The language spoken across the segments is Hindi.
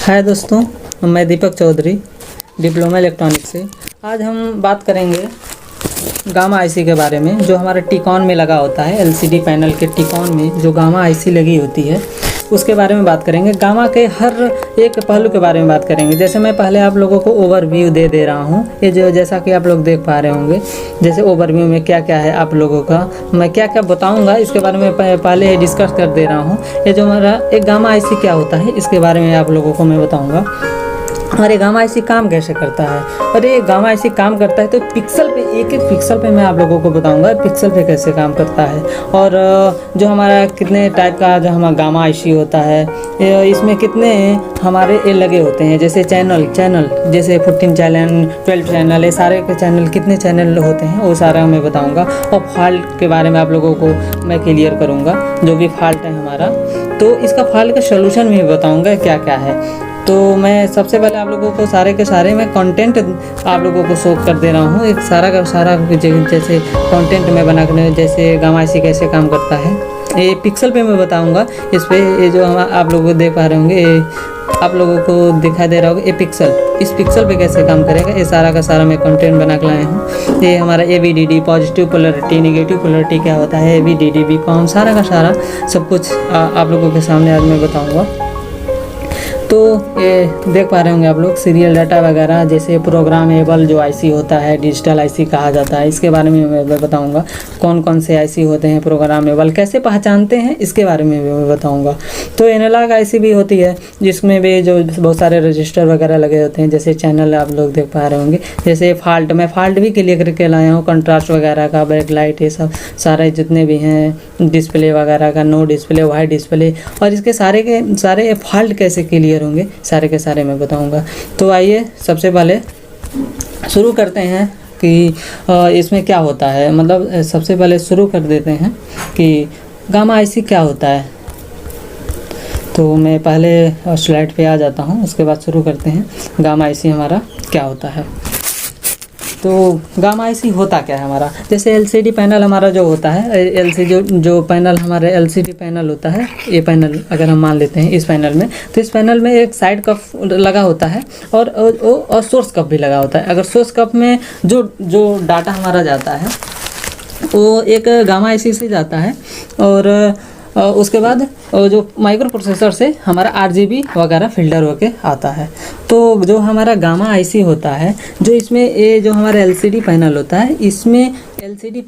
हाय दोस्तों, मैं दीपक चौधरी, डिप्लोमा इलेक्ट्रॉनिक्स से। आज हम बात करेंगे गामा आईसी के बारे में, जो हमारे टिकॉन में लगा होता है। एलसीडी पैनल के टिकॉन में जो गामा आईसी लगी होती है उसके बारे में बात करेंगे। गामा के हर एक पहलू के बारे में बात करेंगे। जैसे मैं पहले आप लोगों को ओवरव्यू दे रहा हूँ, ये जो जैसा कि आप लोग देख पा रहे होंगे, जैसे ओवरव्यू में क्या क्या है आप लोगों का, मैं क्या क्या बताऊँगा इसके बारे में पहले डिस्कस कर दे रहा हूँ। ये जो हमारा एक गामा आईसी क्या होता है इसके बारे में आप लोगों को मैं बताऊँगा। और ये गामा आईसी काम कैसे करता है, और ये गामा आईसी काम करता है तो पिक्सल पे, एक एक पिक्सल पे मैं आप लोगों को बताऊंगा पिक्सल पे कैसे काम करता है। और जो हमारा कितने टाइप का जो हमारा गामा आईसी होता है, इसमें कितने हमारे ये लगे होते हैं, जैसे चैनल जैसे 14 चैनल 12 चैनल, ये सारे के चैनल कितने चैनल होते हैं वो सारा मैं बताऊँगा। और फॉल्ट के बारे में आप लोगों को मैं क्लियर करूँगा, जो भी फॉल्ट है हमारा, तो इसका फॉल्ट का सोल्यूशन भी बताऊँगा क्या क्या है। तो मैं सबसे पहले आप लोगों को सारे के सारे मैं कंटेंट आप लोगों को शो कर दे रहा हूँ। एक सारा का सारा जैसे कंटेंट मैं बना कर, जैसे गामा आईसी कैसे काम करता है ये पिक्सल पे मैं बताऊँगा। इस पे ये जो हम आप लोग देख पा रहे होंगे, ये आप लोगों को दिखाई दे रहा होगा, ये पिक्सल, इस पिक्सल पे कैसे काम करेगा, ये सारा का सारा मैं कंटेंट बना के लाया हूँ। ये हमारा AVDD, positive polarity, negative polarity क्या होता है, AVDD, बीकॉम, सारा का सारा सब कुछ आप लोगों के सामने आज मैं बताऊँगा। तो ये देख पा रहे होंगे आप लोग सीरियल डाटा वगैरह, जैसे प्रोग्रामेबल जो आईसी होता है, डिजिटल आईसी कहा जाता है, इसके बारे में मैं बताऊंगा। कौन कौन से आईसी होते हैं प्रोग्रामेबल, कैसे पहचानते हैं, इसके बारे में भी मैं बताऊंगा। तो एनालॉग आईसी भी होती है, जिसमें भी जो बहुत सारे रजिस्टर वगैरह लगे होते हैं, जैसे चैनल आप लोग देख पा रहे होंगे। जैसे फॉल्ट, मैं फॉल्ट भी क्लियर करके लाया हूँ, कंट्रास्ट वगैरह का, बैक लाइट, ये सब सारे जितने भी हैं, डिस्प्ले वगैरह का, नो डिस्प्ले, वाइट डिस्प्ले, और इसके सारे के सारे फॉल्ट कैसे क्लियर होंगे सारे के सारे मैं बताऊंगा। तो आइए सबसे पहले शुरू करते हैं कि इसमें क्या होता है। मतलब सबसे पहले शुरू कर देते हैं कि गामा आईसी क्या होता है। तो मैं पहले स्लाइड पे आ जाता हूं, उसके बाद शुरू करते हैं गामा आईसी हमारा क्या होता है। तो गामा आईसी होता क्या है हमारा, जैसे एलसीडी पैनल हमारा जो होता है, जो पैनल हमारे एलसीडी पैनल होता है, ये पैनल अगर हम मान लेते हैं इस पैनल में, तो इस पैनल में एक साइड कप लगा होता है और सोर्स कप भी लगा होता है। अगर सोर्स कप में जो डाटा हमारा जाता है वो एक गामा आईसी से जाता है, और उसके बाद जो माइक्रो प्रोसेसर से हमारा RGB वगैरह फिल्टर होके आता है। तो जो हमारा गामा आईसी होता है, जो इसमें ये जो हमारा LCD पैनल होता है, इसमें LCD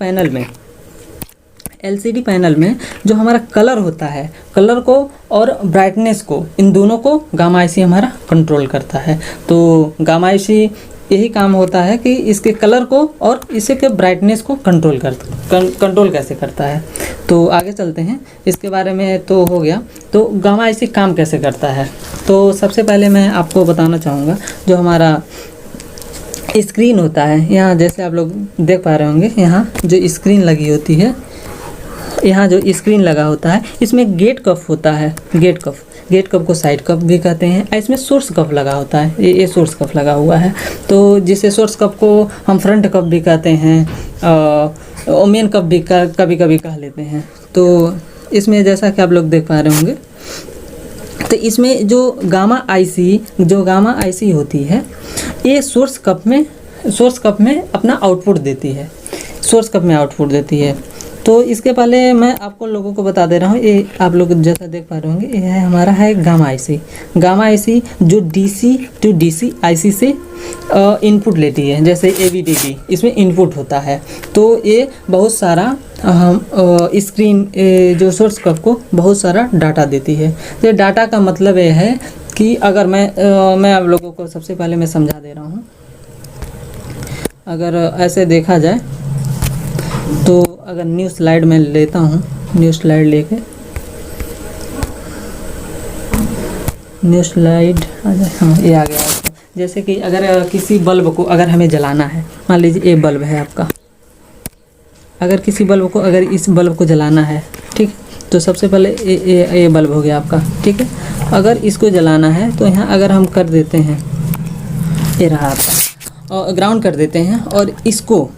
पैनल में जो हमारा कलर होता है, कलर को और ब्राइटनेस को, इन दोनों को गामा आईसी हमारा कंट्रोल करता है। तो गामा आईसी यही काम होता है कि इसके कलर को और इसे के ब्राइटनेस को कंट्रोल कैसे करता है। तो आगे चलते हैं, इसके बारे में तो हो गया। तो गामा आईसी काम कैसे करता है, तो सबसे पहले मैं आपको बताना चाहूँगा, जो हमारा स्क्रीन होता है, यहाँ जैसे आप लोग देख पा रहे होंगे, यहाँ जो स्क्रीन लगी होती है, यहाँ जो स्क्रीन लगा होता है, इसमें गेट कप होता है। गेट कप को साइड कप भी कहते हैं। इसमें सोर्स कप लगा होता है, ये सोर्स कप लगा हुआ है। तो जिसे सोर्स कप को हम फ्रंट कप भी कहते हैं, और मेन कप भी कभी कभी कह लेते हैं। तो इसमें जैसा कि आप लोग देख पा रहे होंगे, तो इसमें जो गामा आईसी होती है, ये सोर्स कप में अपना आउटपुट देती है। तो इसके पहले मैं आपको लोगों को बता दे रहा हूँ, ये आप लोग जैसा देख पा रहे होंगे, ये है हमारा है गामा आईसी जो DC टू DC आईसी से इनपुट लेती है। जैसे AVDD इसमें इनपुट होता है, तो ये बहुत सारा स्क्रीन जो सोर्स कप को बहुत सारा डाटा देती है। तो डाटा का मतलब ये है कि अगर मैं आप लोगों को सबसे पहले मैं समझा दे रहा हूँ। अगर ऐसे देखा जाए तो अगर न्यू स्लाइड में लेता हूँ, न्यू स्लाइड आ जाए, हाँ ये आ गया। जैसे कि अगर किसी बल्ब को अगर हमें जलाना है, मान लीजिए ये बल्ब है आपका, अगर किसी बल्ब को, अगर इस बल्ब को जलाना है, ठीक, तो सबसे पहले ये बल्ब हो गया आपका, ठीक है। अगर इसको जलाना है तो यहाँ अगर हम कर देते हैं, ये रहा आपका, और ग्राउंड कर देते हैं, और इसको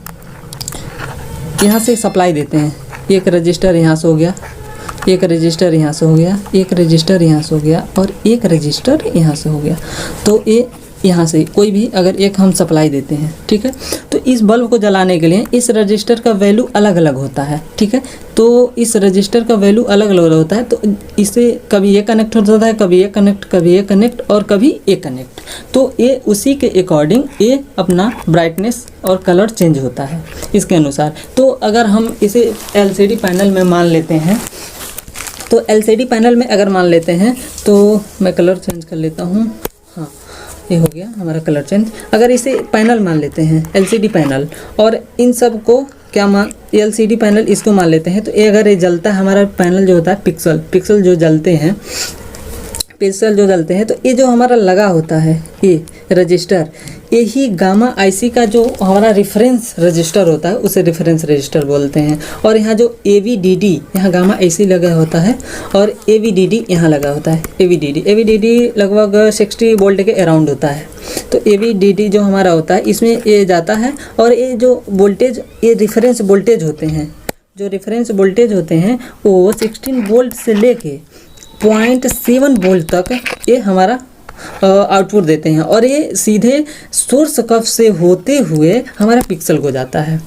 यहाँ से सप्लाई देते हैं, एक रजिस्टर यहाँ से हो गया, एक रजिस्टर यहाँ से हो गया, एक रजिस्टर यहाँ से हो गया और एक रजिस्टर यहाँ से हो गया। तो ये यहाँ से कोई भी अगर एक हम सप्लाई देते हैं, ठीक है, तो इस बल्ब को जलाने के लिए इस रजिस्टर का वैल्यू अलग अलग होता है, ठीक है। तो इस रजिस्टर का वैल्यू अलग अलग होता है, तो इससे कभी ये कनेक्ट होता है, कभी ये कनेक्ट, कभी ये कनेक्ट और कभी ये कनेक्ट। तो ये उसी के अकॉर्डिंग ये अपना ब्राइटनेस और कलर चेंज होता है इसके अनुसार। तो अगर हम इसे LCD पैनल में मान लेते हैं, तो LCD पैनल में अगर मान लेते हैं तो मैं कलर चेंज कर लेता हूँ। हाँ, ये हो गया हमारा कलर चेंज। अगर इसे पैनल मान लेते हैं LCD पैनल, और इन सब को क्या LCD पैनल इसको मान लेते हैं, तो ये अगर ये जलता है हमारा पैनल जो होता है, पिक्सल जो जलते हैं, पिक्सल जो जलते हैं, तो ये जो हमारा लगा होता है ये रजिस्टर, यही गामा IC का जो हमारा रेफरेंस रजिस्टर होता है उसे रेफरेंस रजिस्टर बोलते हैं। और यहाँ जो AVDD, यहाँ गामा IC लगा होता है और AVDD यहाँ लगा होता है। AVDD लगभग 60 वोल्ट के अराउंड होता है। तो AVDD जो हमारा होता है इसमें ये जाता है, और ये जो वोल्टेज, ये रेफरेंस वोल्टेज होते हैं, जो रेफरेंस वोल्टेज होते हैं वो 16 वोल्ट से लेके 0.7 वोल्ट तक ये हमारा आउटपुट देते हैं, और ये सीधे सोर्स कफ से होते हुए हमारा पिक्सल को जाता है।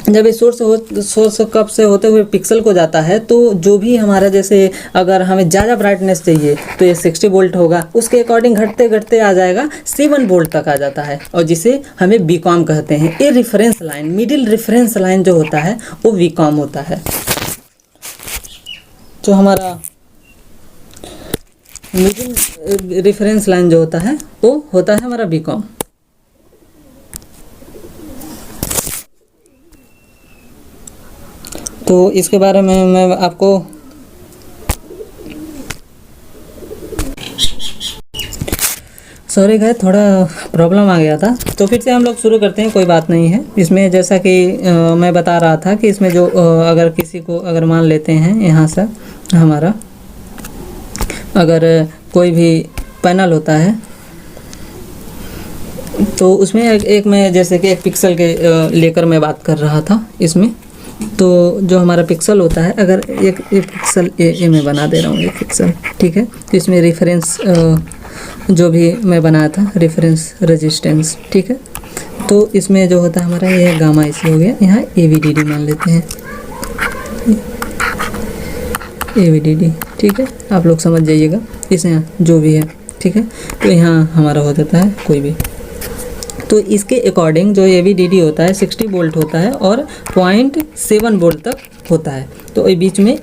जब ये सोर्स कप से होते हुए पिक्सल को जाता है, तो जो भी हमारा, जैसे अगर हमें ज़्यादा ब्राइटनेस चाहिए तो ये 60 वोल्ट होगा, उसके अकॉर्डिंग घटते घटते आ जाएगा 7 वोल्ट तक आ जाता है, और जिसे हमें VCOM कहते हैं। ये reference line, middle reference line जो होता है वो VCOM होता है। जो हमारा मिडिल रेफरेंस लाइन जो होता है वो होता है हमारा VCOM। तो इसके बारे में मैं आपको सॉरी गाइस, थोड़ा प्रॉब्लम आ गया था, तो फिर से हम लोग शुरू करते हैं, कोई बात नहीं है। इसमें जैसा कि मैं बता रहा था कि इसमें जो अगर किसी को अगर मान लेते हैं यहाँ से हमारा अगर कोई भी पैनल होता है, तो उसमें एक मैं जैसे कि एक पिक्सल के लेकर मैं बात कर रहा था इसमें। तो जो हमारा पिक्सल होता है, अगर एक पिक्सल ये मैं बना दे रहा हूँ, एक पिक्सल, ठीक है। तो इसमें रेफरेंस जो भी मैं बनाया था रेफरेंस रेजिस्टेंस, ठीक है। तो इसमें जो होता है हमारा ये गामा IC हो गया, यहाँ AVDD मान लेते हैं, AVDD, ठीक है। आप लोग समझ जाइएगा इसे, यहाँ जो भी है, ठीक है। तो यहाँ हमारा हो जाता है कोई भी, तो इसके अकॉर्डिंग जो AVDD होता है 60 वोल्ट होता है और 0.7 वोल्ट तक होता है। तो ये बीच में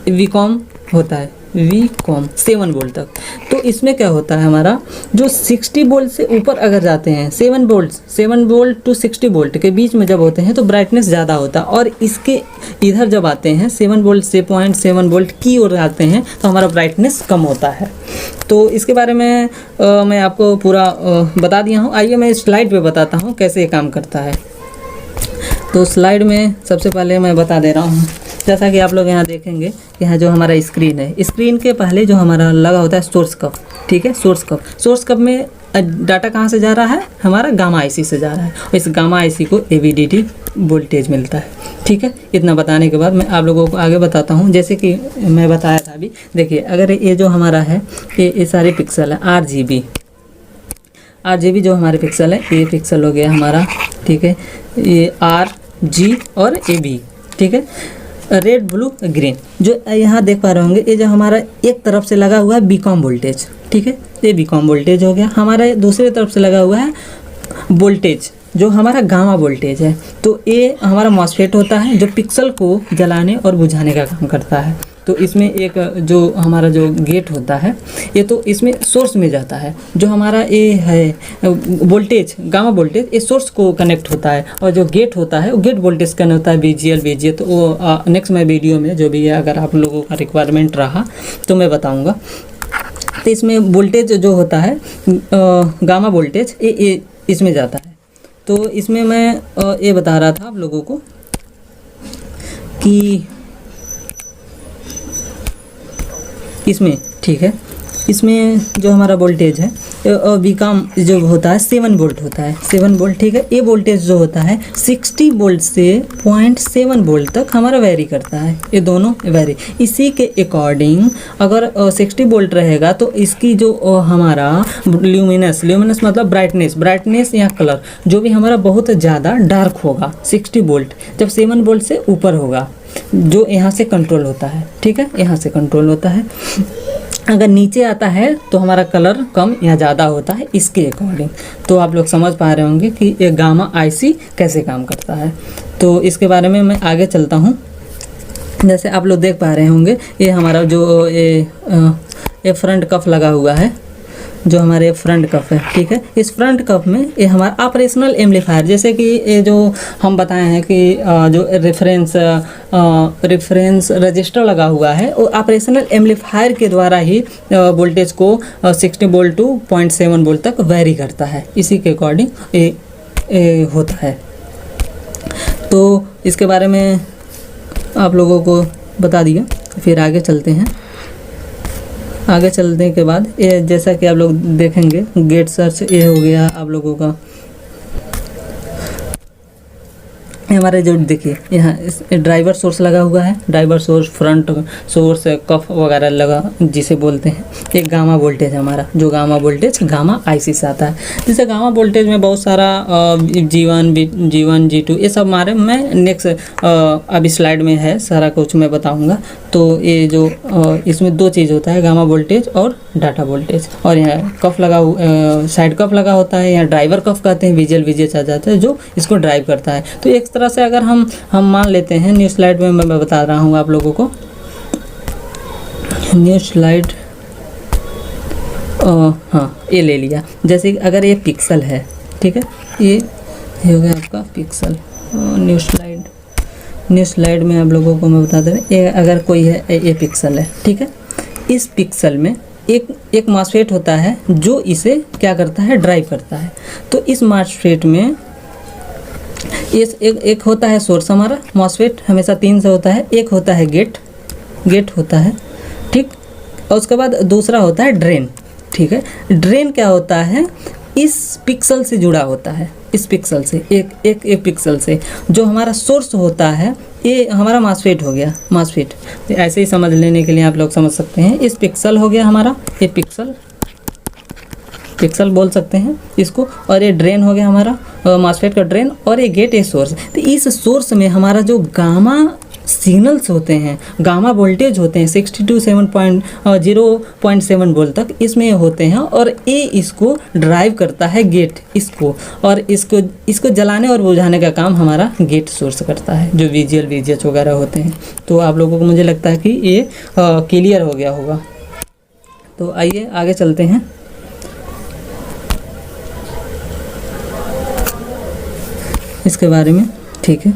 VCOM होता है, VCOM 7 वोल्ट तक। तो इसमें क्या होता है हमारा, जो 60 वोल्ट से ऊपर अगर जाते हैं, 7 वोल्ट टू 60 वोल्ट के बीच में जब होते हैं तो ब्राइटनेस ज़्यादा होता है, और इसके इधर जब आते हैं 7 वोल्ट से 0.7 वोल्ट की ओर आते हैं तो हमारा ब्राइटनेस कम होता है। तो इसके बारे में मैं आपको पूरा बता दिया हूँ। आइए मैं स्लाइड पे बताता हूँ कैसे ये काम करता है। तो स्लाइड में सबसे पहले मैं बता दे रहा हूँ, जैसा कि आप लोग यहाँ देखेंगे, यहाँ जो हमारा स्क्रीन है, स्क्रीन के पहले जो हमारा लगा होता है सोर्स कप, ठीक है। सोर्स कप में डाटा कहाँ से जा रहा है, हमारा गामा IC से जा रहा है, और इस गामा IC को AVDD वोल्टेज मिलता है, ठीक है। इतना बताने के बाद मैं आप लोगों को आगे बताता हूँ। जैसे कि मैं बताया था अभी, देखिए अगर ये जो हमारा है ये सारे पिक्सल है, RGB जो हमारे पिक्सल है, ये पिक्सल हो गया हमारा, ठीक है। ये RG और AB, ठीक है। रेड ब्लू ग्रीन जो यहाँ देख पा रहे होंगे, ये जो हमारा एक तरफ से लगा हुआ है VCOM वोल्टेज, ठीक है। ये VCOM वोल्टेज हो गया। हमारा दूसरी तरफ से लगा हुआ है वोल्टेज जो हमारा गामा वोल्टेज है। तो ये हमारा MOSFET होता है जो पिक्सल को जलाने और बुझाने का काम करता है। तो इसमें एक जो हमारा जो गेट होता है, ये तो इसमें सोर्स में जाता है। जो हमारा ये है वोल्टेज, गामा वोल्टेज, ये सोर्स को कनेक्ट होता है, और जो गेट होता है वो गेट वोल्टेज कनेक्ट होता है VGL। तो वो नेक्स्ट मैं वीडियो में जो भी है, अगर आप लोगों का रिक्वायरमेंट रहा तो मैं बताऊँगा। तो इसमें वोल्टेज जो होता है गामा वोल्टेज, ये इसमें जाता है। तो इसमें मैं ये बता रहा था आप लोगों को कि इसमें, ठीक है, इसमें जो हमारा वोल्टेज है बीकॉम जो होता है 7 वोल्ट होता है, 7 वोल्ट, ठीक है। ये वोल्टेज जो होता है 60 वोल्ट से 0.7 वोल्ट तक हमारा वेरी करता है, ये दोनों वेरी। इसी के अकॉर्डिंग अगर 60 वोल्ट रहेगा तो इसकी जो हमारा ल्यूमिनस मतलब ब्राइटनेस या कलर जो भी हमारा बहुत ज़्यादा डार्क होगा 60 वोल्ट, जब 7 वोल्ट से ऊपर होगा, जो यहाँ से कंट्रोल होता है, ठीक है, यहाँ से कंट्रोल होता है। अगर नीचे आता है तो हमारा कलर कम या ज़्यादा होता है इसके अकॉर्डिंग। तो आप लोग समझ पा रहे होंगे कि ये गामा आईसी कैसे काम करता है। तो इसके बारे में मैं आगे चलता हूँ। जैसे आप लोग देख पा रहे होंगे ये हमारा जो ये फ्रंट कफ लगा हुआ है, जो हमारे फ्रंट कफ है, ठीक है। इस फ्रंट कफ में ये हमारा ऑपरेशनल एम्पलीफायर, जैसे कि ये जो हम बताए हैं कि जो रेफरेंस रजिस्टर लगा हुआ है वो ऑपरेशनल एम्पलीफायर के द्वारा ही वोल्टेज को 60 वोल्ट टू 0.7 वोल्ट तक वेरी करता है, इसी के अकॉर्डिंग ये होता है। तो इसके बारे में आप लोगों को बता दिया। फिर आगे चलते हैं। आगे चलने के बाद ये जैसा कि आप लोग देखेंगे गेट सर्च ये हो गया आप लोगों का। हमारे जो देखिए यहाँ ड्राइवर सोर्स लगा हुआ है, ड्राइवर सोर्स, फ्रंट सोर्स, कफ वगैरह लगा जिसे बोलते हैं। एक गामा वोल्टेज हमारा, जो गामा वोल्टेज गामा आईसी से आता है। जैसे गामा वोल्टेज में बहुत सारा G1 G2 ये सब हमारे मैं नेक्स्ट अभी स्लाइड में है, सारा कुछ मैं बताऊंगा। तो ये जो इसमें 2 चीज़ होता है, गामा वोल्टेज और डाटा वोल्टेज। और यहाँ कफ लगा साइड कफ लगा होता है, यहाँ ड्राइवर कफ कहते हैं, VGL आ जाता है जो इसको ड्राइव करता है। तो एक तरह से अगर हम मान लेते हैं, न्यू स्लाइड में मैं बता रहा हूँ आप लोगों को, न्यू स्लाइड हाँ ये ले लिया। जैसे अगर ये पिक्सल है, ठीक है, ये हो गया आपका पिक्सल। न्यू स्लाइड में आप लोगों को मैं बता दे रहा, ये अगर कोई है ये पिक्सल है, ठीक है। इस पिक्सल में एक मॉसफेट होता है जो इसे क्या करता है, ड्राइव करता है। तो इस मॉसफेट में एक होता है सोर्स, हमारा मॉसफेट हमेशा 3 से होता है। एक होता है गेट होता है, ठीक। और उसके बाद दूसरा होता है ड्रेन, ठीक है। ड्रेन क्या होता है, इस पिक्सल से जुड़ा होता है, इस पिक्सल से एक पिक्सल से। जो हमारा सोर्स होता है ये हमारा मॉसफेट हो गया, मॉसफेट। ऐसे ही समझ लेने के लिए आप लोग समझ सकते हैं, इस पिक्सल हो गया हमारा, ये पिक्सल बोल सकते हैं इसको। और ये ड्रेन हो गया हमारा मॉसफेट का ड्रेन, और ये गेट है सोर्स। तो इस सोर्स में हमारा जो गामा सिग्नल्स होते हैं, गामा वोल्टेज होते हैं 60 to 0.7 वोल्ट तक इसमें होते हैं। और ये इसको ड्राइव करता है गेट इसको, और इसको जलाने और बुझाने का काम हमारा गेट सोर्स करता है, जो VGL VGH वगैरह होते हैं। तो आप लोगों को मुझे लगता है कि ये क्लियर हो गया होगा। तो आइए आगे चलते हैं। इसके बारे में, ठीक है।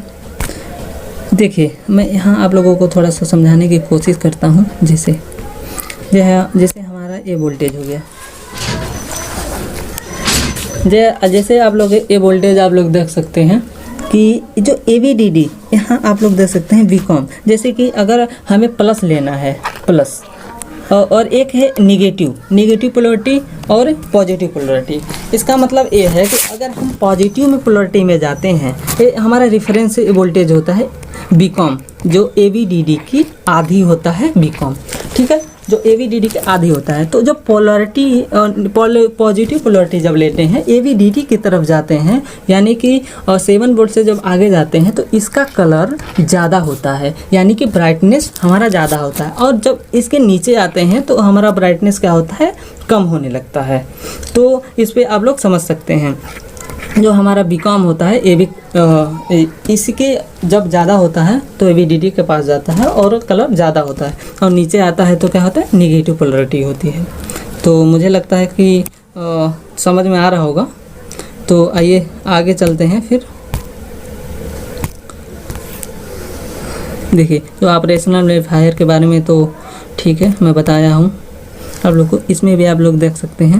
देखिए मैं यहाँ आप लोगों को थोड़ा सा समझाने की कोशिश करता हूँ। जैसे हमारा ये वोल्टेज हो गया, जैसे आप लोग ये वोल्टेज आप लोग देख सकते हैं कि जो AVDD यहाँ आप लोग देख सकते हैं बीकॉम। जैसे कि अगर हमें प्लस लेना है, प्लस, और एक है निगेटिव पोलरिटी और पॉजिटिव पोलरिटी। इसका मतलब ये है कि अगर हम पॉजिटिव में पोलरिटी में जाते हैं, ये हमारा रेफरेंस वोल्टेज होता है बीकॉम, जो AVDD की आधी होता है बीकॉम, ठीक है, जो AVDD के आधी होता है। तो जब पॉजिटिव पोलरिटी जब लेते हैं, AVDD की तरफ जाते हैं, यानी कि 7 वोल्ट से जब आगे जाते हैं तो इसका कलर ज़्यादा होता है, यानी कि ब्राइटनेस हमारा ज़्यादा होता है। और जब इसके नीचे आते हैं तो हमारा ब्राइटनेस क्या होता है, कम होने लगता है। तो इस पर आप लोग समझ सकते हैं, जो हमारा बीकॉम होता है इसके जब ज़्यादा होता है तो AVDD के पास जाता है और कलर ज़्यादा होता है, और नीचे आता है तो क्या होता है, निगेटिव पोलरिटी होती है। तो मुझे लगता है कि समझ में आ रहा होगा। तो आइए आगे चलते हैं। फिर देखिए जो ऑपरेशनल एम्पलीफायर के बारे में तो ठीक है मैं बताया हूँ आप लोग को। इसमें भी आप लोग देख सकते हैं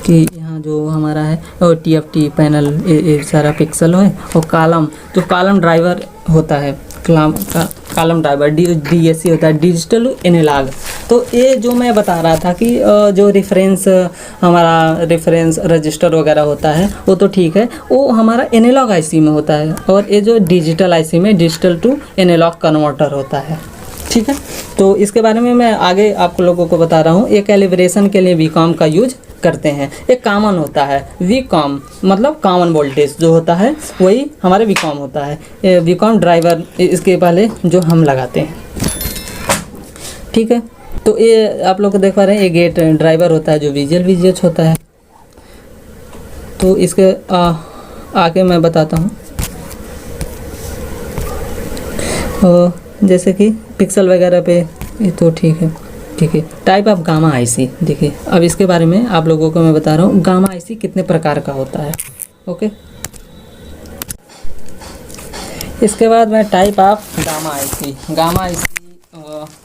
कि यहाँ जो हमारा है और TFT पैनल, ये सारा पिक्सल है। और कॉलम, जो कॉलम ड्राइवर होता है, कॉलम ड्राइवर DAC होता है, डिजिटल एनालॉग। तो ये जो मैं बता रहा था कि जो हमारा रेफरेंस रजिस्टर वगैरह होता है वो तो ठीक है, वो हमारा एनालॉग आईसी में होता है, और ये जो डिजिटल आईसी में डिजिटल टू एनालॉग कन्वर्टर होता है। ठीक है, तो इसके बारे में मैं आगे आप लोगों को बता रहा हूँ। ये कैलिब्रेशन के लिए वीकॉम का यूज करते हैं। एक कॉमन होता है वीकॉम, मतलब कॉमन वोल्टेज जो होता है वही हमारे वीकॉम होता है। वीकॉम ड्राइवर इसके पहले जो हम लगाते हैं। ठीक है, तो ये आप लोग देख पा रहे हैं, ये गेट ड्राइवर होता है जो VGH होता है। तो इसके आगे मैं बताता हूँ, जैसे कि पिक्सल वगैरह पे ये तो ठीक है। ठीक है, टाइप ऑफ गामा आईसी। देखिए अब इसके बारे में आप लोगों को मैं बता रहा हूँ, गामा आईसी कितने प्रकार का होता है। ओके, इसके बाद मैं टाइप ऑफ गामा आईसी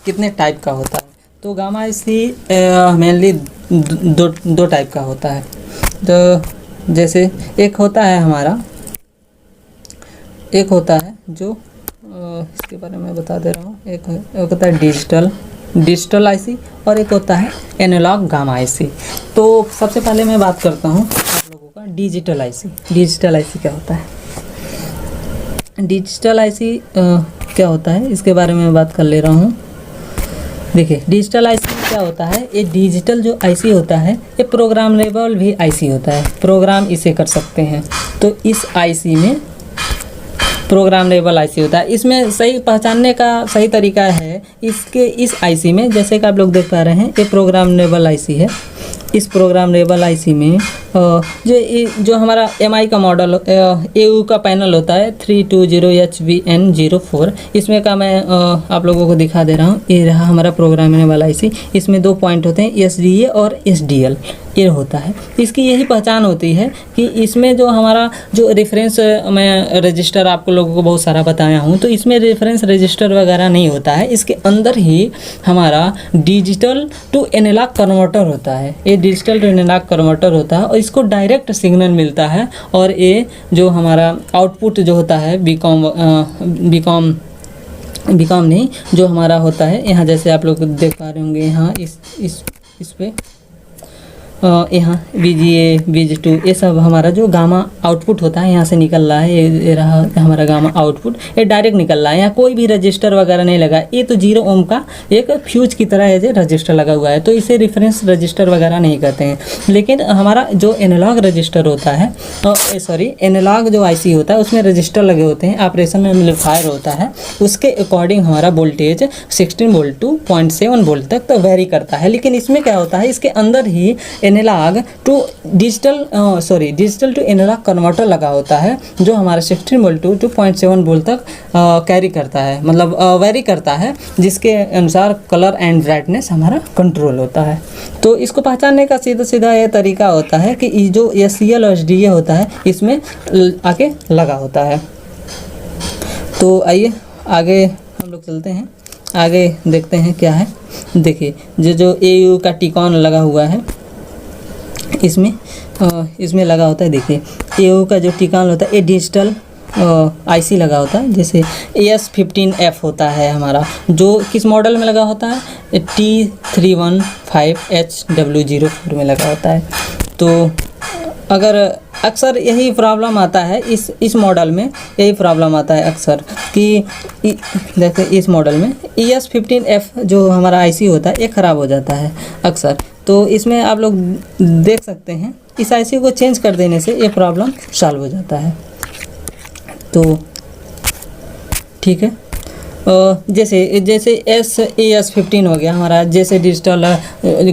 कितने टाइप का होता है। तो गामा आईसी मेनली दो टाइप का होता है। तो जैसे एक होता है जो इसके बारे में बता दे रहा हूँ। एक होता है डिजिटल आईसी और एक होता है एनालॉग गामा आईसी। तो सबसे पहले मैं बात करता हूँ आप लोगों का डिजिटल आईसी। डिजिटल आईसी क्या होता है? डिजिटल आईसी क्या होता है इसके बारे में बात कर ले रहा हूँ। देखिए डिजिटल आईसी क्या होता है, ये डिजिटल जो आईसी होता है ये प्रोग्रामेबल भी आईसी होता है, प्रोग्राम इसे कर सकते हैं। तो इस आईसी में प्रोग्रामेबल आईसी होता है। इसमें सही पहचानने का सही तरीका है, इस आईसी में जैसे कि आप लोग देख पा रहे हैं ये प्रोग्रामेबल आईसी है। इस प्रोग्रामेबल आईसी में जो हमारा MI का मॉडल AU का पैनल होता है 320HVN04, इसमें का मैं आप लोगों को दिखा दे रहा हूँ। ये रहा हमारा प्रोग्रामेबल आईसी। इसमें 2 पॉइंट होते हैं, SDA और SDL ये होता है। इसकी यही पहचान होती है कि इसमें जो हमारा जो रेफरेंस मैं रजिस्टर आप लोगों को बहुत सारा बताया हूँ, तो इसमें रेफरेंस रजिस्टर वगैरह नहीं होता है। इसके अंदर ही हमारा डिजिटल टू एनालॉग कन्वर्टर होता है। ये डिजिटल टू एनालॉग कन्वर्टर होता है और इसको डायरेक्ट सिग्नल मिलता है। और ये जो हमारा आउटपुट जो होता है बीकॉम नहीं, जो हमारा होता है यहाँ जैसे आप लोग देख पा रहे होंगे, यहाँ इस पे यहाँ VGA VG2 ये सब हमारा जो गामा आउटपुट होता है यहाँ से निकल रहा है। ये रहा हमारा गामा आउटपुट, ये डायरेक्ट निकल रहा है। यहाँ कोई भी रजिस्टर वगैरह नहीं लगा। ये तो 0 ओम का एक फ्यूज की तरह है जो रजिस्टर लगा हुआ है, तो इसे रेफरेंस रजिस्टर वगैरह नहीं कहते हैं। लेकिन हमारा जो एनालॉग रजिस्टर होता है, एनालॉग जो आईसी होता है उसमें रजिस्टर लगे होते हैं, ऑपरेशन एम्पलीफायर होता है। उसके अकॉर्डिंग हमारा वोल्टेज 16 वोल्ट टू 0.7 वोल्ट तक तो वेरी करता है। लेकिन इसमें क्या होता है, इसके अंदर ही analog to digital to analog converter लगा होता है, जो हमारा 16 वोल्ट टू 0.7 वोल्ट तक कैरी करता है, मतलब वेरी करता है, जिसके अनुसार कलर एंड ब्राइटनेस हमारा कंट्रोल होता है। तो इसको पहचानने का सीधा ये तरीका होता है कि जो SCL और SDA होता है इसमें आके लगा होता है। तो आइए आगे हम लोग चलते हैं, आगे देखते हैं क्या है। देखिए जो AU का टिकॉन लगा हुआ है इसमें लगा होता है। देखिए AU का जो टिकॉन होता है ये डिजिटल आईसी लगा होता है। जैसे AS15F होता है हमारा, जो किस मॉडल में लगा होता है, T315HW04 में लगा होता है। तो अगर अक्सर यही प्रॉब्लम आता है इस मॉडल में, यही प्रॉब्लम आता है अक्सर कि देखिए इस मॉडल में ES15F जो हमारा आईसी होता है ये ख़राब हो जाता है अक्सर। तो इसमें आप लोग देख सकते हैं इस आईसी को चेंज कर देने से ये प्रॉब्लम सॉल्व हो जाता है। तो ठीक है, जैसे AS15 हो गया हमारा, जैसे डिजिटल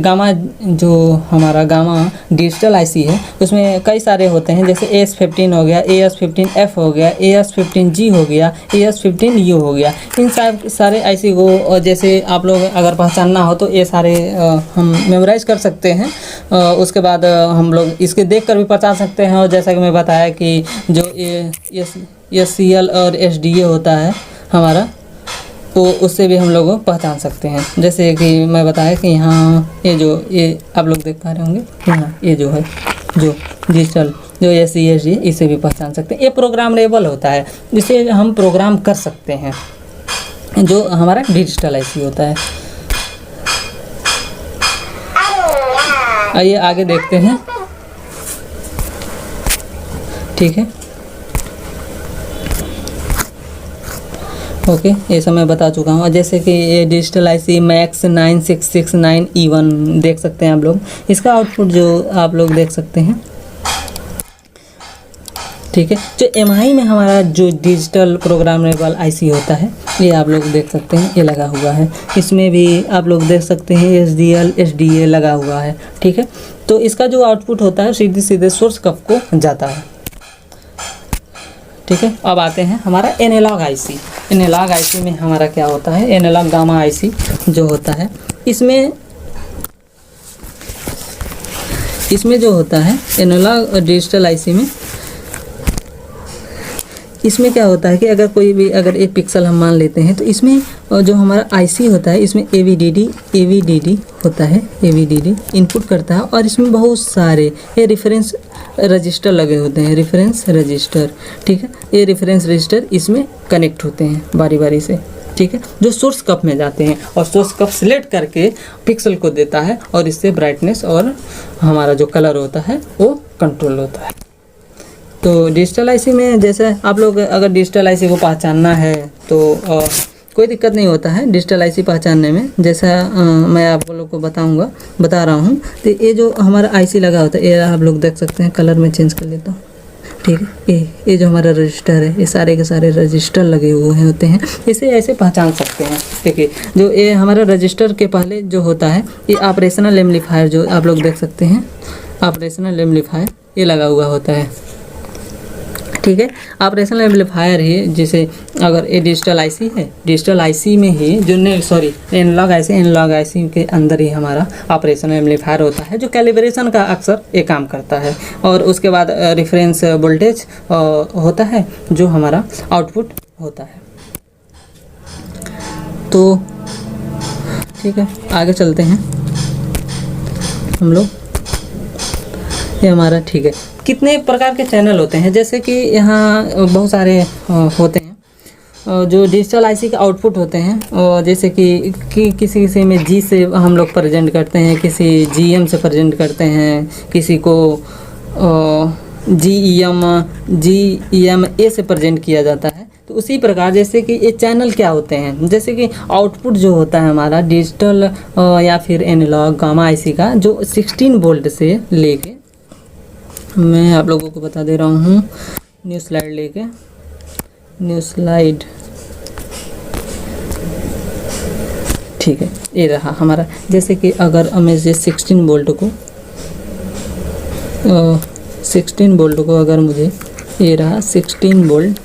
गामा, जो हमारा गामा डिजिटल आईसी है उसमें कई सारे होते हैं। जैसे AS15 हो गया, AS15F हो गया, AS15G हो गया, AS15U हो गया। इन सारे आईसी को जैसे आप लोग अगर पहचानना हो तो ये सारे हम मेमोराइज कर सकते हैं। उसके बाद हम लोग इसके देख कर भी पहचान सकते हैं। और जैसा कि मैं बताया कि जो SCL और SDA होता है हमारा, तो उससे भी हम लोग पहचान सकते हैं। जैसे कि मैं बताया कि यहाँ ये आप लोग देख पा रहे होंगे, यहाँ ये जो है जो डिजिटल जो SCSD इसे भी पहचान सकते हैं। ये प्रोग्रामेबल होता है, जिसे हम प्रोग्राम कर सकते हैं, जो हमारा डिजिटल IC होता है। आइए आगे देखते हैं। ठीक है, ओके, ये सब मैं बता चुका हूँ। जैसे कि ये डिजिटल IC मैक्स 9669E1 देख सकते हैं आप लोग, इसका आउटपुट जो आप लोग देख सकते हैं। ठीक है, जो MI में हमारा जो डिजिटल प्रोग्रामेबल IC होता है, ये आप लोग देख सकते हैं, ये लगा हुआ है। इसमें भी आप लोग देख सकते हैं SDL SDA लगा हुआ है। ठीक है, तो इसका जो आउटपुट होता है सीधे सीधे सोर्स कप को जाता है। ठीक है, अब आते हैं हमारा एनालॉग IC। एनालॉग IC में हमारा क्या होता है, एनालॉग गामा IC जो होता है, इसमें जो होता है एनालॉग डिजिटल IC में, इसमें क्या होता है कि अगर कोई भी अगर एक पिक्सल हम मान लेते हैं, तो इसमें जो हमारा IC होता है, इसमें AVDD होता है, AVDD इनपुट करता है, और इसमें बहुत सारे ये रेफरेंस रजिस्टर लगे होते हैं, रेफरेंस रजिस्टर। ठीक है, ये रेफरेंस रजिस्टर इसमें कनेक्ट होते हैं बारी बारी से। ठीक है, जो सोर्स कप में जाते हैं, और सोर्स कप सिलेक्ट करके पिक्सल को देता है, और इससे ब्राइटनेस और हमारा जो कलर होता है वो कंट्रोल होता है। तो डिजिटल IC में जैसे आप लोग अगर डिजिटल IC को पहचानना है तो कोई दिक्कत नहीं होता है डिजिटल IC पहचानने में। जैसा मैं आप लोग को बता रहा हूँ, तो ये जो हमारा IC लगा होता है, ये आप लोग देख सकते हैं, कलर में चेंज कर लेता हूँ। ठीक है, ये जो हमारा रजिस्टर है, ये सारे के सारे रजिस्टर लगे हुए होते हैं, इसे ऐसे पहचान सकते हैं। देखिए, जो ये हमारा रजिस्टर के पहले जो होता है, ये ऑपरेशनल एम्पलीफायर जो आप लोग देख सकते हैं, ऑपरेशनल एम्पलीफायर ये लगा हुआ होता है। ठीक है, ऑपरेशनल एम्पलीफायर ही, जैसे अगर ये डिजिटल IC है, डिजिटल IC में ही जो एनालॉग IC के अंदर ही हमारा ऑपरेशनल एम्पलीफायर होता है, जो कैलिब्रेशन का अक्सर ये काम करता है। और उसके बाद रेफरेंस वोल्टेज होता है, जो हमारा आउटपुट होता है। तो ठीक है, आगे चलते हैं हम लोग। ये हमारा ठीक है, कितने प्रकार के चैनल होते हैं, जैसे कि यहाँ बहुत सारे होते हैं जो डिजिटल IC के आउटपुट होते हैं, और जैसे कि किसी में G से हम लोग प्रेजेंट करते हैं, किसी GM से प्रेजेंट करते हैं, किसी को GEM A से प्रेजेंट किया जाता है। तो उसी प्रकार जैसे कि ये चैनल क्या होते हैं, जैसे कि आउटपुट जो होता है हमारा डिजिटल या फिर एनालॉग गामा IC का, जो 16 वोल्ट से लेके, मैं आप लोगों को बता दे रहा हूँ, न्यू स्लाइड। ठीक है, ये रहा हमारा। जैसे कि अगर हमें 16 वोल्ट को अगर मुझे ये रहा 16 वोल्ट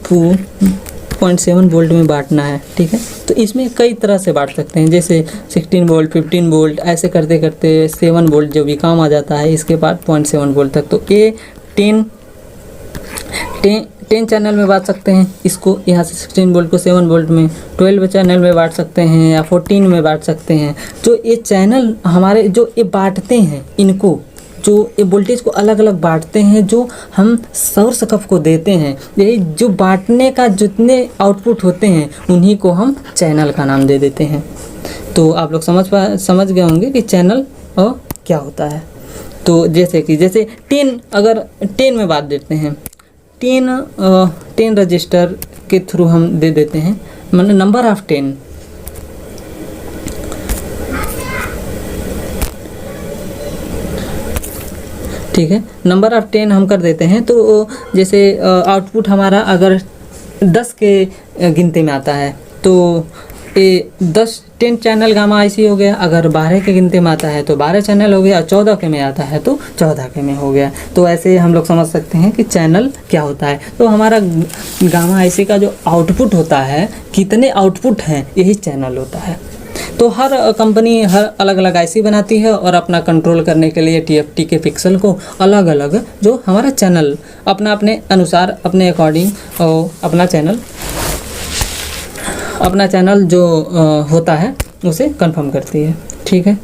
2.7 वोल्ट में बांटना है। ठीक है, तो इसमें कई तरह से बांट सकते हैं, जैसे 16 वोल्ट, 15 वोल्ट, ऐसे करते करते 7 वोल्ट जो भी काम आ जाता है, इसके बाद 0.7 वोल्ट तक। तो ये 10 चैनल में बांट सकते हैं इसको, यहाँ से 16 वोल्ट को 7 वोल्ट में, 12 चैनल में बांट सकते हैं, या 14 में बांट सकते हैं। जो ये चैनल हमारे जो ये बांटते हैं, इनको जो ये वोल्टेज को अलग अलग बांटते हैं, जो हम सोर्स कप को देते हैं, यही जो बांटने का जितने आउटपुट होते हैं, उन्हीं को हम चैनल का नाम दे देते हैं। तो आप लोग समझ गए होंगे कि चैनल और क्या होता है। तो जैसे 10 में बांट देते हैं, 10 रजिस्टर के थ्रू हम दे देते हैं, मतलब नंबर ऑफ 10। ठीक है, नंबर ऑफ 10 हम कर देते हैं। तो जैसे आउटपुट हमारा अगर 10 के गिनती में आता है, तो ये 10 चैनल गामा IC हो गया। अगर 12 के गिनती में आता है तो 12 चैनल हो गया, और 14 के में आता है तो 14 के में हो गया। तो ऐसे हम लोग समझ सकते हैं कि चैनल क्या होता है। तो हमारा गामा IC का जो आउटपुट होता है, कितने आउटपुट हैं, यही चैनल होता है। तो हर कंपनी हर अलग अलग IC बनाती है, और अपना कंट्रोल करने के लिए TFT के पिक्सल को अलग अलग जो हमारा चैनल अपने अनुसार, अपने अकॉर्डिंग अपना चैनल जो होता है उसे कंफर्म करती है। ठीक है,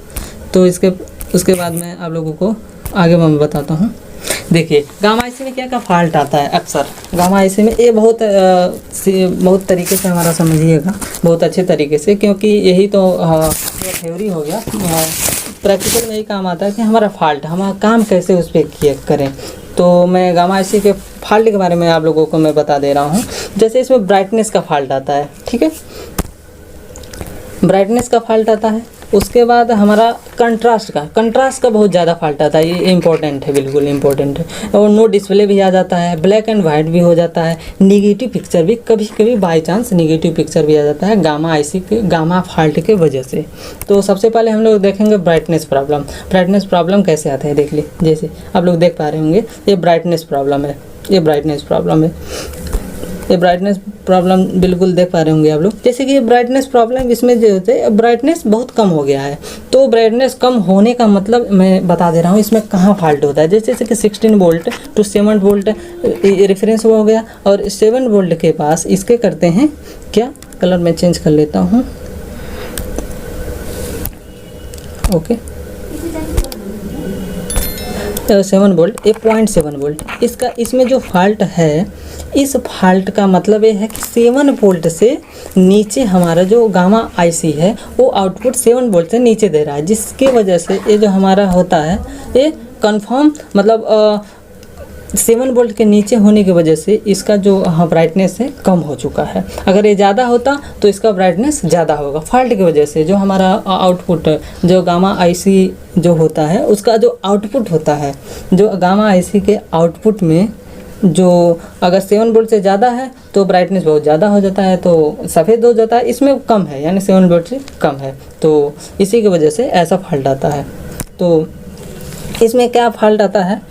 तो उसके बाद मैं आप लोगों को आगे मैं बताता हूँ। देखिए गामा आईसी में क्या क्या फॉल्ट आता है अक्सर गामा आईसी में, ये बहुत तरीके से हमारा समझिएगा, बहुत अच्छे तरीके से, क्योंकि यही तो थ्योरी हो गया। प्रैक्टिकल में यही काम आता है कि हमारा फॉल्ट, हमारा काम कैसे उस पर किया करें। तो मैं गामा आईसी के फॉल्ट के बारे में आप लोगों को मैं बता दे रहा हूँ। जैसे इसमें ब्राइटनेस का फॉल्ट आता है, ठीक है, ब्राइटनेस का फॉल्ट आता है। उसके बाद हमारा कंट्रास्ट का बहुत ज़्यादा फॉल्ट आता है, ये इंपॉर्टेंट है, बिल्कुल इंपॉर्टेंट है। और नो डिस्प्ले भी आ जाता है, ब्लैक एंड वाइट भी हो जाता है, निगेटिव पिक्चर भी कभी कभी बाई चांस निगेटिव पिक्चर भी आ जाता है गामा आईसी के गामा फॉल्ट के वजह से। तो सबसे पहले हम लोग देखेंगे ब्राइटनेस प्रॉब्लम। ब्राइटनेस प्रॉब्लम कैसे आता है देख लीजिए, जैसे आप लोग देख पा रहे होंगे ये ब्राइटनेस प्रॉब्लम है, ये ब्राइटनेस प्रॉब्लम बिल्कुल देख पा रहे होंगे आप लोग। जैसे कि ये ब्राइटनेस प्रॉब्लम, इसमें जो होते हैं ब्राइटनेस बहुत कम हो गया है। तो ब्राइटनेस कम होने का मतलब मैं बता दे रहा हूँ इसमें कहाँ फॉल्ट होता है। जैसे कि 16 वोल्ट टू 7 वोल्ट रेफरेंस हो गया, और 7 वोल्ट के पास इसके करते हैं क्या, कलर मैं चेंज कर लेता हूँ, ओके 7 वोल्ट, ये 0.7 वोल्ट, इसमें जो फॉल्ट है, इस फॉल्ट का मतलब ये है कि 7 वोल्ट से नीचे हमारा जो गामा आईसी है वो आउटपुट 7 वोल्ट से नीचे दे रहा है, जिसकी वजह से ये जो हमारा होता है ये कंफर्म मतलब 7 वोल्ट के नीचे होने की वजह से इसका जो ब्राइटनेस है कम हो चुका है। अगर ये ज़्यादा होता तो इसका ब्राइटनेस ज़्यादा होगा। फॉल्ट की वजह से जो हमारा आउटपुट जो गामा आईसी जो होता है उसका जो आउटपुट होता है, जो गामा आईसी के आउटपुट में जो अगर 7 वोल्ट से ज़्यादा है तो ब्राइटनेस बहुत ज़्यादा हो जाता है, तो सफ़ेद हो जाता है, इसमें कम है यानी 7 वोल्ट से कम है, तो इसी की वजह से ऐसा फॉल्ट आता है। तो इसमें क्या फॉल्ट आता है,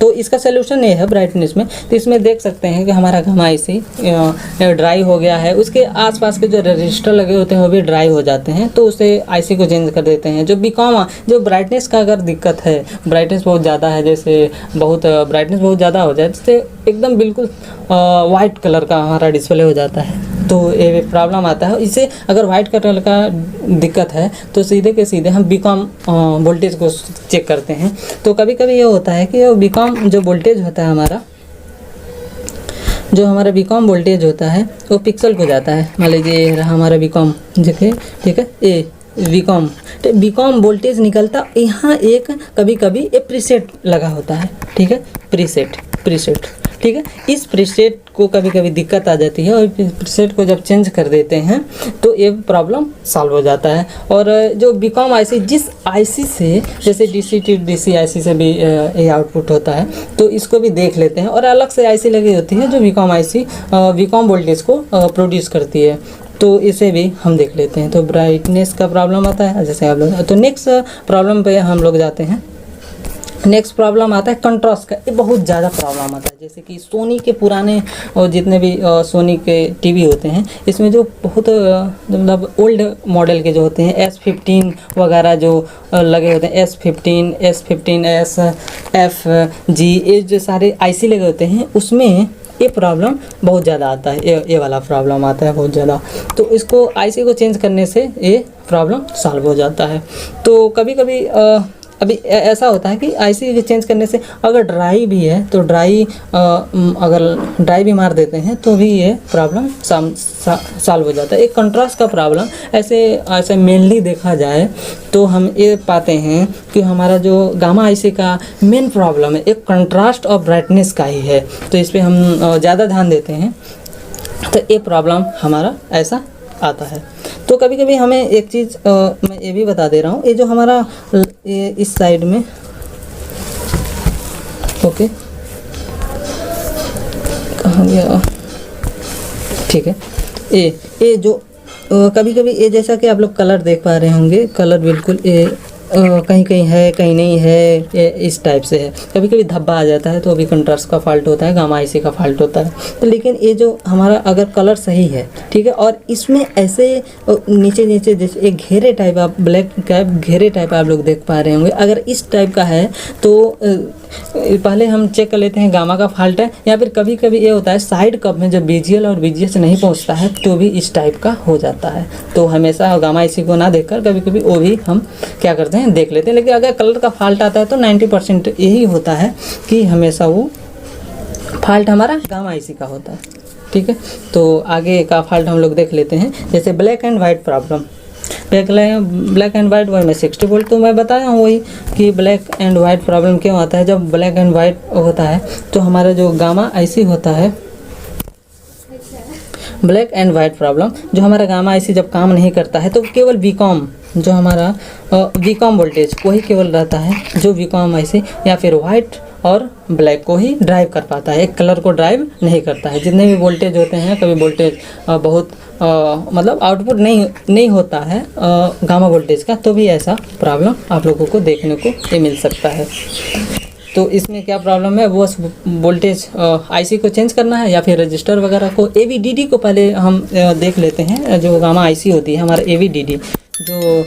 तो इसका सलूशन ये है ब्राइटनेस में। तो इसमें देख सकते हैं कि हमारा गामा आईसी ड्राई हो गया है, उसके आसपास के जो रजिस्टर लगे होते हैं वो भी ड्राई हो जाते हैं, तो उसे आईसी को चेंज कर देते हैं। जो ब्राइटनेस का अगर दिक्कत है, ब्राइटनेस बहुत ज़्यादा है, जैसे ब्राइटनेस बहुत ज़्यादा हो जाए जिससे एकदम बिल्कुल वाइट कलर का हमारा डिस्प्ले हो जाता है, तो ये प्रॉब्लम आता है। इसे अगर वाइट कलर का दिक्कत है तो सीधे के सीधे हम बीकॉम वोल्टेज को चेक करते हैं। तो कभी कभी ये होता है कि बीकॉम जो वोल्टेज होता है हमारा बीकॉम वोल्टेज होता है वो पिक्सल को जाता है। मान लीजिए रहा हमारा बीकॉम, देखिए ठीक है, ये बीकॉम वोल्टेज निकलता, यहाँ एक कभी कभी ये प्रीसेट लगा होता है, ठीक है, प्रीसेट ठीक है। इस प्रीसेट को कभी कभी दिक्कत आ जाती है, और प्रीसेट को जब चेंज कर देते हैं तो ये प्रॉब्लम सॉल्व हो जाता है। और जो बीकॉम आईसी, जिस आईसी से जैसे डीसी टू डीसी आईसी से भी ये आउटपुट होता है, तो इसको भी देख लेते हैं। और अलग से आईसी लगी होती है जो बीकॉम आईसी बीकॉम वोल्टेज को प्रोड्यूस करती है, तो इसे भी हम देख लेते हैं। तो ब्राइटनेस का प्रॉब्लम आता है जैसे आप लोग। तो नेक्स्ट प्रॉब्लम पे हम लोग जाते हैं। नेक्स्ट प्रॉब्लम आता है कंट्रास्ट का। ये बहुत ज़्यादा प्रॉब्लम आता है, जैसे कि सोनी के पुराने और जितने भी सोनी के टीवी होते हैं, इसमें जो बहुत मतलब ओल्ड मॉडल के जो होते हैं S15 वगैरह जो लगे होते हैं, S15, S15S, FG, ये जो सारे आईसी लगे होते हैं, उसमें ये प्रॉब्लम बहुत ज़्यादा आता है, ये वाला प्रॉब्लम आता है बहुत ज़्यादा। तो इसको आईसी को चेंज करने से ये प्रॉब्लम सॉल्व हो जाता है। तो कभी कभी अभी ऐसा होता है कि आईसी चेंज करने से अगर ड्राई भी है तो अगर ड्राई भी मार देते हैं तो भी ये प्रॉब्लम सॉल्व हो जाता है। एक कंट्रास्ट का प्रॉब्लम ऐसे मेनली देखा जाए तो हम ये पाते हैं कि हमारा जो गामा आईसी का मेन प्रॉब्लम है एक कंट्रास्ट और ब्राइटनेस का ही है, तो इस पर हम ज़्यादा ध्यान देते हैं, तो ये प्रॉब्लम हमारा ऐसा आता है। तो कभी कभी हमें एक चीज़ मैं ये भी बता दे रहा हूँ, ये जो हमारा ये इस साइड में, ओके कहाँ गया, ठीक है, ये जो कभी कभी ये जैसा कि आप लोग कलर देख पा रहे होंगे, कलर बिल्कुल ये कहीं कहीं है कहीं नहीं है, ये इस टाइप से है। कभी कभी धब्बा आ जाता है तो अभी कंट्रास्ट का फॉल्ट होता है, गामा आईसी का फॉल्ट होता है। तो लेकिन ये जो हमारा अगर कलर सही है, ठीक है, और इसमें ऐसे नीचे नीचे जैसे एक घेरे टाइप, आप ब्लैक कैप घेरे टाइप आप लोग देख पा रहे होंगे, अगर इस टाइप का है तो पहले हम चेक कर लेते हैं गामा का फॉल्ट है, या फिर कभी कभी ये होता है साइड कप में जब बीजीएल और बीजीएस नहीं पहुंचता है तो भी इस टाइप का हो जाता है। तो हमेशा गामा आईसी को ना देखकर कभी कभी वो भी हम क्या करते हैं देख लेते हैं। लेकिन अगर कलर का फॉल्ट आता है तो 90% यही होता है कि हमेशा वो फॉल्ट हमारा गामा आईसी का होता है। ठीक है, तो आगे का फॉल्ट हम लोग देख लेते हैं। जैसे black and white problem, black and white वही मैं 60 वोल्ट तो मैं बताया हूँ वही कि ब्लैक एंड वाइट प्रॉब्लम क्यों आता है। जब ब्लैक एंड वाइट होता है तो हमारा जो गामा आईसी होता है, ब्लैक एंड वाइट प्रॉब्लम जो हमारा गामा आईसी जब काम नहीं करता है तो केवल वीकॉम जो हमारा वीकॉम वोल्टेज वही केवल रहता है जो वीकॉम आईसी या फिर वाइट और ब्लैक को ही ड्राइव कर पाता है, एक कलर को ड्राइव नहीं करता है। जितने भी वोल्टेज होते हैं, कभी वोल्टेज बहुत मतलब आउटपुट नहीं होता है गामा वोल्टेज का, तो भी ऐसा प्रॉब्लम आप लोगों को देखने को ये मिल सकता है। तो इसमें क्या प्रॉब्लम है, वो वोल्टेज आईसी को चेंज करना है या फिर रजिस्टर वगैरह को। एवीडीडी को पहले हम देख लेते हैं। जो गामा आईसी होती है हमारा एवीडीडी, जो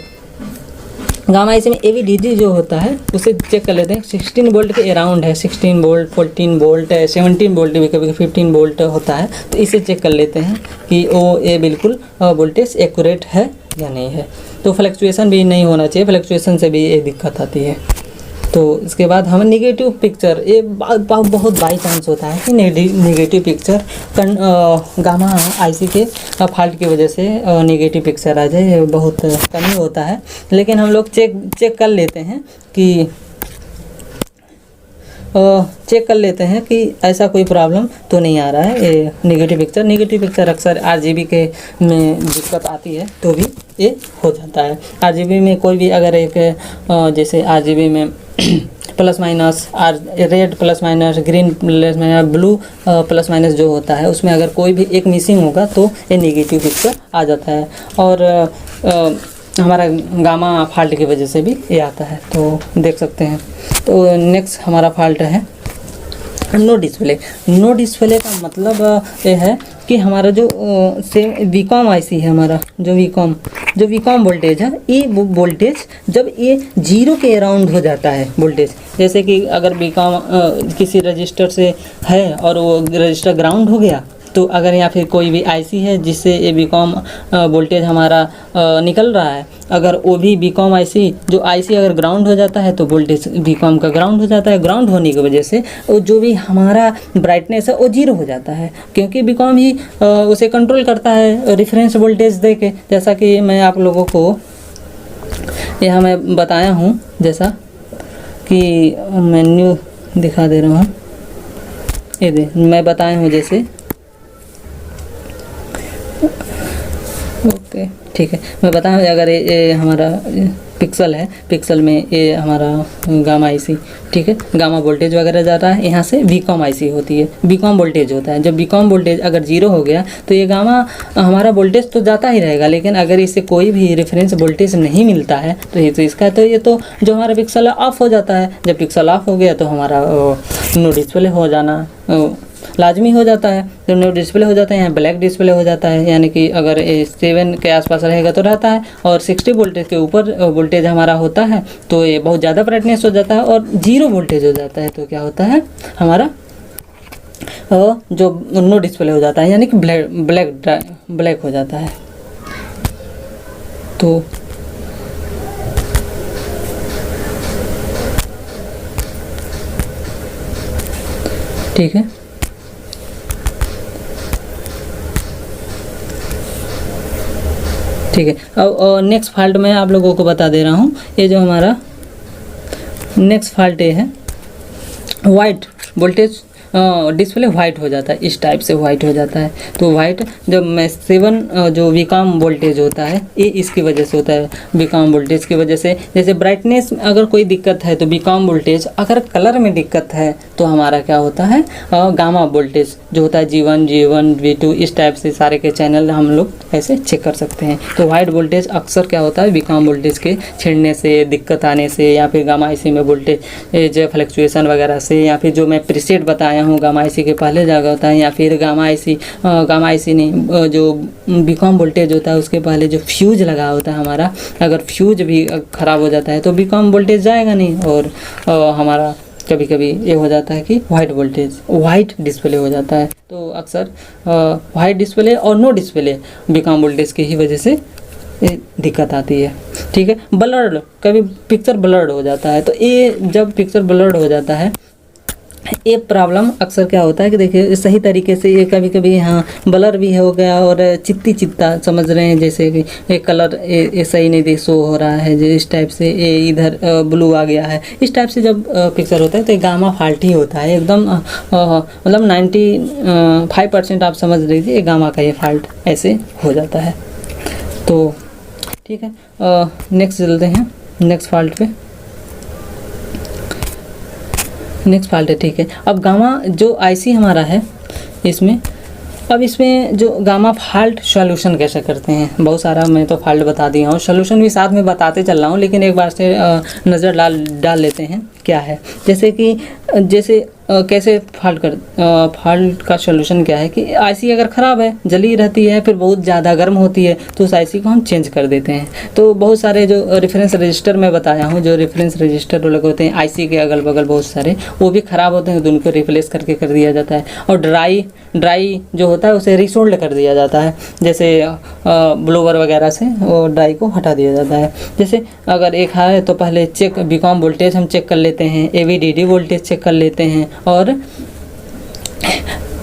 गामा आईसी में एवीडीडी जो होता है उसे चेक कर लेते हैं। 16 वोल्ट के अराउंड है, 16 वोल्ट, 14 वोल्ट, 17 वोल्ट भी कभी 15 वोल्ट होता है। तो इसे चेक कर लेते हैं कि वो ये बिल्कुल वोल्टेज एक्यूरेट है या नहीं है। तो फ्लक्चुएशन भी नहीं होना चाहिए, फ्लक्चुएशन से भी ये दिक्कत आती है। तो इसके बाद हमें नेगेटिव पिक्चर, ये बहुत बाई चांस होता है कि नेगेटिव पिक्चर गामा आईसी के फॉल्ट की वजह से नेगेटिव पिक्चर आ जाए, ये बहुत कम ही होता है। लेकिन हम लोग चेक कर लेते हैं कि ऐसा कोई प्रॉब्लम तो नहीं आ रहा है। ये नेगेटिव पिक्चर अक्सर आरजीबी के में दिक्कत आती है तो भी ये हो जाता है। आरजीबी में कोई भी अगर एक जैसे आरजीबी में plus minus red plus minus, green plus minus, blue plus minus जो होता है उसमें अगर कोई भी एक मिसिंग होगा तो ये नेगेटिव पिक्चर आ जाता है। और हमारा गामा फॉल्ट की वजह से भी ये आता है, तो देख सकते हैं। तो नेक्स्ट हमारा फॉल्ट है नो डिस्प्ले। नो डिस्प्ले का मतलब ये है कि हमारा जो सेम वीकॉम आईसी है, हमारा जो वीकॉम वोल्टेज है, ये वोल्टेज जब ये 0 के अराउंड हो जाता है वोल्टेज, जैसे कि अगर वीकॉम किसी रजिस्टर से है और वो रजिस्टर ग्राउंड हो गया, तो अगर या फिर कोई भी आईसी है जिससे ये बीकॉम वोल्टेज हमारा निकल रहा है, अगर वो भी बीकॉम आईसी जो आईसी अगर ग्राउंड हो जाता है तो वोल्टेज बीकॉम का ग्राउंड हो जाता है। ग्राउंड होने की वजह से जो भी हमारा ब्राइटनेस है वो 0 हो जाता है, क्योंकि बीकॉम ही उसे कंट्रोल करता है रेफरेंस वोल्टेज दे के। जैसा कि मैं आप लोगों को यहाँ मैं बताया हूँ, जैसा कि मेन्यू दिखा दे रहा हूँ, ये मैं बताया हूँ जैसे। ओके ठीक है, मैं बताऊँ अगर ये हमारा पिक्सल है, पिक्सल में ये हमारा गामा आईसी, ठीक है, गामा वोल्टेज वगैरह जाता है, यहाँ से बीकॉम आईसी होती है, बीकॉम वोल्टेज होता है। जब बीकॉम वोल्टेज अगर 0 हो गया तो ये गामा हमारा वोल्टेज तो जाता ही रहेगा, लेकिन अगर इससे कोई भी रेफरेंस वोल्टेज नहीं मिलता है तो ये तो इसका तो ये तो जो हमारा पिक्सल ऑफ हो जाता है। जब पिक्सल ऑफ हो गया तो हमारा नो डिस्प्ले हो जाना लाजमी हो जाता है। तो नो डिस्प्ले हो जाता है, यहाँ ब्लैक डिस्प्ले हो जाता है, यानी कि अगर 7 के आसपास रहेगा तो रहता है, और 60 वोल्टेज के ऊपर वोल्टेज हमारा होता है तो ये बहुत ज़्यादा ब्राइटनेस हो जाता है, और 0 वोल्टेज हो जाता है तो क्या होता है हमारा जो नो डिस्प्ले हो जाता है, यानी कि ब्लैक हो जाता है। तो ठीक है, ठीक है। अब नेक्स्ट फॉल्ट मैं आप लोगों को बता दे रहा हूँ। ये जो हमारा नेक्स्ट फॉल्ट ये है वाइट वोल्टेज डिस्प्ले वाइट हो जाता है, इस टाइप से वाइट हो जाता है। तो वाइट जब मैं 7 जो बीकॉम वोल्टेज होता है ये इसकी वजह से होता है, बीकॉम वोल्टेज की वजह से। जैसे ब्राइटनेस में अगर कोई दिक्कत है तो बीकॉम वोल्टेज, अगर कलर में दिक्कत है तो हमारा क्या होता है गामा वोल्टेज जो होता है G1 G2 इस टाइप से सारे के चैनल हम लोग ऐसे चेक कर सकते हैं। तो वाइट वोल्टेज अक्सर क्या होता है बीकॉम वोल्टेज के छिड़ने से, दिक्कत आने से, या फिर गामा आईसी में वोल्टेज फ्लक्चुएशन वगैरह से, या फिर जो मैं प्रीसेट बताया हूँ गामा आईसी के पहले जगह होता है, या फिर गामा आईसी नहीं जो बीकॉम वोल्टेज होता है उसके पहले जो फ्यूज लगा होता है हमारा, अगर फ्यूज भी ख़राब हो जाता है तो बीकॉम वोल्टेज जाएगा नहीं और हमारा कभी कभी ये हो जाता है कि वाइट डिस्प्ले हो जाता है। तो अक्सर वाइट डिस्प्ले और नो डिस्प्ले बीकॉम वोल्टेज की ही वजह से ये दिक्कत आती है। ठीक है, ब्लर्ड, कभी पिक्चर ब्लर्ड हो जाता है। तो ये जब पिक्चर ब्लर्ड हो जाता है, ये प्रॉब्लम अक्सर क्या होता है कि देखिए सही तरीके से ये कभी कभी यहाँ ब्लर भी हो गया और चित्ता समझ रहे हैं, जैसे कि ये कलर ये सही नहीं शो हो रहा है, जो इस टाइप से ये इधर ब्लू आ गया है, इस टाइप से जब पिक्चर होता है तो ये गामा फॉल्ट ही होता है एकदम। मतलब 95% आप समझ लीजिए ये गामा का ये फॉल्ट ऐसे हो जाता है। तो ठीक है, नेक्स्ट चलते हैं नेक्स्ट फॉल्ट पे। नेक्स्ट फॉल्ट है, ठीक है। अब गामा जो आईसी हमारा है इसमें, अब इसमें जो गामा फॉल्ट सॉल्यूशन कैसे करते हैं, बहुत सारा मैं तो फॉल्ट बता दिया हूँ, सॉल्यूशन भी साथ में बताते चल रहा हूँ, लेकिन एक बार से नज़र डाल लेते हैं क्या है। जैसे कि कैसे फॉल्ट का सॉल्यूशन क्या है कि आईसी अगर ख़राब है, जली रहती है, फिर बहुत ज़्यादा गर्म होती है, तो उस आईसी को हम चेंज कर देते हैं। तो बहुत सारे जो रेफरेंस रजिस्टर मैं बताया हूँ, जो रेफरेंस रजिस्टर लगे होते हैं आईसी के अगल बगल बहुत सारे, वो भी ख़राब होते हैं, तो उनको रिप्लेस करके कर दिया जाता है। और ड्राई जो होता है उसे रिसोल्ड कर दिया जाता है, जैसे ब्लोवर वगैरह से वो ड्राई को हटा दिया जाता है। जैसे अगर एक है तो पहले बीकॉम वोल्टेज हम चेक कर लेते हैं, एवीडीडी वोल्टेज चेक कर लेते हैं, और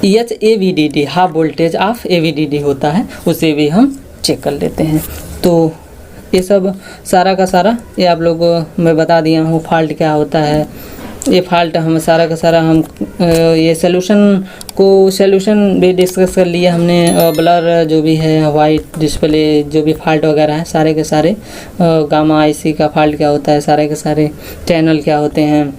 HAVDD half voltage of AVDD होता है, उसे भी हम चेक कर लेते हैं। तो ये सब सारा का सारा ये आप लोगों को मैं बता दिया हूँ फॉल्ट क्या होता है। ये फॉल्ट हम सारा का सारा हम ये सॉल्यूशन भी डिस्कस कर लिया हमने। ब्लर जो भी है, वाइट डिस्प्ले, जो भी फॉल्ट वगैरह है, सारे के सारे गामा आईसी का फॉल्ट क्या होता है, सारे के सारे चैनल क्या होते हैं,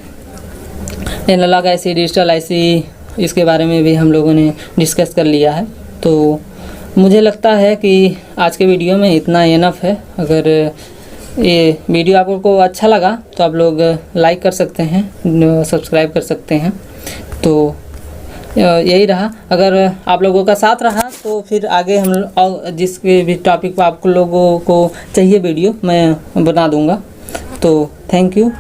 एनालॉग आईसी, डिजिटल आईसी, इसके बारे में भी हम लोगों ने डिस्कस कर लिया है। तो मुझे लगता है कि आज के वीडियो में इतना इनफ है। अगर ये वीडियो आपको अच्छा लगा तो आप लोग लाइक कर सकते हैं, सब्सक्राइब कर सकते हैं। तो यही रहा, अगर आप लोगों का साथ रहा तो फिर आगे हम जिसके भी टॉपिक पर आप लोगों को चाहिए वीडियो मैं बना दूंगा। तो थैंक यू।